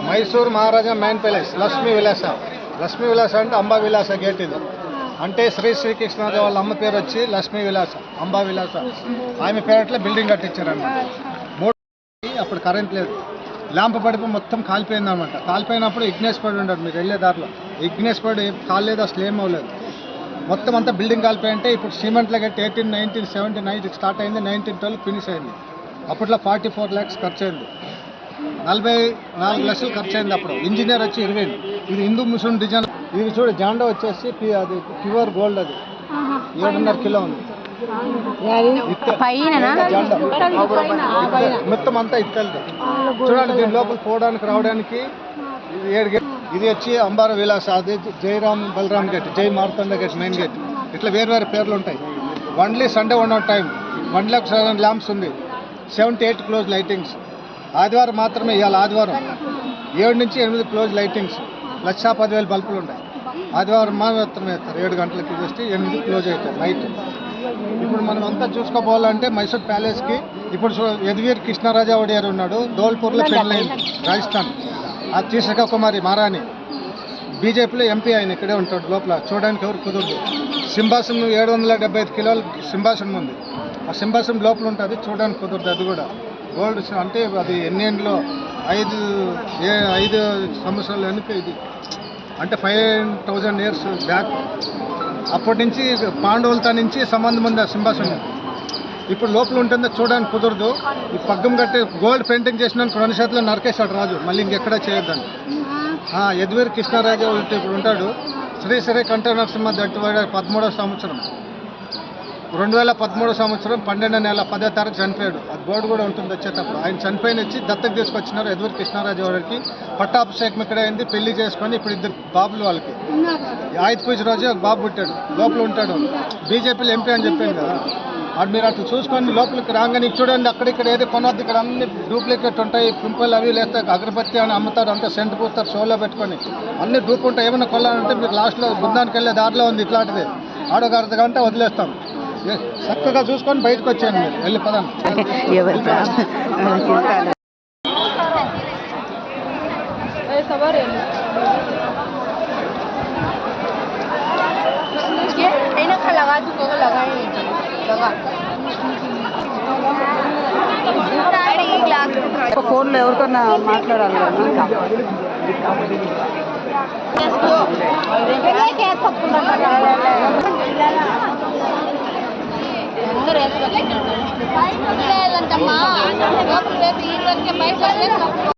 మైసూర్ మహారాజా man palace Lakshmi విలాస. లక్ష్మీ విలాస అంటే అంబా విలాస గేట్ ఇది. అంటే శ్రీకృష్ణరాజు వాళ్ళ అమ్మ పేరు వచ్చి లక్ష్మీ విలాస, అంబా విలాస. ఆమె పేరట్లో బిల్డింగ్ కట్టించారన్నమాట. అప్పుడు కరెంట్ లేదు, ల్యాంప్ పడిపోయి మొత్తం కాలిపోయింది అనమాట. కాలిపోయినప్పుడు విఘ్నేశ్వరుడు ఉన్నాడు, మీరు వెళ్ళే దారిలో విఘ్నేశ్వరుడు ఏం కాలేదు, అసలు ఏం అవ్వలేదు. మొత్తం అంతా బిల్డింగ్ కాలిపోయింటే ఇప్పుడు సిమెంట్లో కట్టి 1979 స్టార్ట్ అయింది, 1912 ఫినిష్ అయింది. అప్పట్లో 44 lakhs ఖర్చు అయింది, 44 లక్షలు ఖర్చు అయింది. అప్పుడు ఇంజనీర్ వచ్చి 20. ఇది హిందూ ముస్లిం డిజైన్. ఇది చూడు, జాండా వచ్చేసి అది ప్యూర్ గోల్డ్, అది 7.5 కిలో ఉంది. మొత్తం అంతా ఇత్తలేదు చూడండి. దీని లోపల పోవడానికి రావడానికి ఇది 7 గేట్. ఇది వచ్చి అంబార విలాస, అది జయరామ్ బలరామ్ గేట్, జై మార్తండ గేట్, మెయిన్ గేట్. ఇట్లా వేరు వేరు పేర్లు ఉంటాయి. ఓన్లీ సండే 1 టైం 1,07,000 ల్యాంప్స్ ఉంది, 78 క్లోజ్ లైటింగ్స్. ఆదివారం మాత్రమే, ఇవాళ ఆదివారం 7 నుంచి 8 క్లోజ్ లైటింగ్స్, 1,10,000 బల్బులు ఉంటాయి. ఆదివారం మాత్రమే వేస్తారు, 7 గంటలకి చేస్తే 8 క్లోజ్ అవుతాయి నైట్. ఇప్పుడు మనం అంతా చూసుకోపోవాలంటే మైసూర్ ప్యాలెస్కి ఇప్పుడు యదువీర్ కృష్ణరాజా ఒడియార్ ఉన్నాడు, ధోల్పూర్లో పెళ్ళైంది, రాజస్థాన్. ఆ తీసక కుమారి మహారాణి, బీజేపీలో ఎంపీ, ఆయన ఇక్కడే ఉంటాడు లోపల. చూడడానికి ఎవరు కుదరదు. సింహాసనం 775 కిలోల సింహాసనం ఉంది. ఆ సింహాసనం లోపల ఉంటుంది, చూడడానికి కుదరదు. అది కూడా గోల్డ్, అంటే అది ఎన్నేళ్ళలో 5 సంవత్సరాల వెనుక ఇది, అంటే 5,000 years బ్యాక్. అప్పటి నుంచి పాండవులతో నుంచి సంబంధం ఉంది ఆ సింహాసనం. ఇప్పుడు లోపల ఉంటుందో చూడడానికి కుదరదు. ఈ పగ్గం కట్టి గోల్డ్ పెయింటింగ్ చేసిన 2 చేతుల్లో నరకేశాడు రాజు, మళ్ళీ ఇంకెక్కడా చేయొద్దని. యదువీర్ కృష్ణరాజు ఇప్పుడు ఉంటాడు. శ్రీ కంఠ నరసింహ దట్టివాడ 13వ సంవత్సరం 2013 సంవత్సరం 12వ నెల 10వ తారీఖు చనిపోయాడు. అది బోర్డు కూడా ఉంటుంది వచ్చేటప్పుడు. ఆయన చనిపోయిన వచ్చి దత్తకు తీసుకొచ్చినారు యదువీర్ కృష్ణరాజు వారికి. పట్టాభిషేకం ఇక్కడ అయింది, పెళ్లి చేసుకొని ఇప్పుడు 2 బాబులు వాళ్ళకి. ఆయుధ పూజ రోజు ఒక బాబు పుట్టాడు, లోపల ఉంటాడు. బీజేపీలో ఎంపీ అని చెప్పాను కదా. అది మీరు అట్లా చూసుకొని లోపలికి రాగానే చూడండి, అక్కడిక్కడ ఏదో కొనొద్దు. ఇక్కడ అన్ని డూప్లికేట్ ఉంటాయి, పింపుల్ అవి లేస్తాయి, అగరబత్తి అని అమ్ముతారు, అంతా సెంట్ పూస్తారు షోలో పెట్టుకొని. అన్ని డూప్ ఉంటాయి. ఏమైనా కొనాలంటే మీరు లాస్ట్లో బృందానికి వెళ్ళే దారిలో ఉంది ఇట్లాంటిది. ఆడొక 1/2 గంట వదిలేస్తాం. చక్కగా చూసుకొని బయటకు వచ్చాను, మీరు వెళ్ళి పదాన్ని. ఫోన్లో ఎవరికన్నా మాట్లాడాలి కదా. అందరూ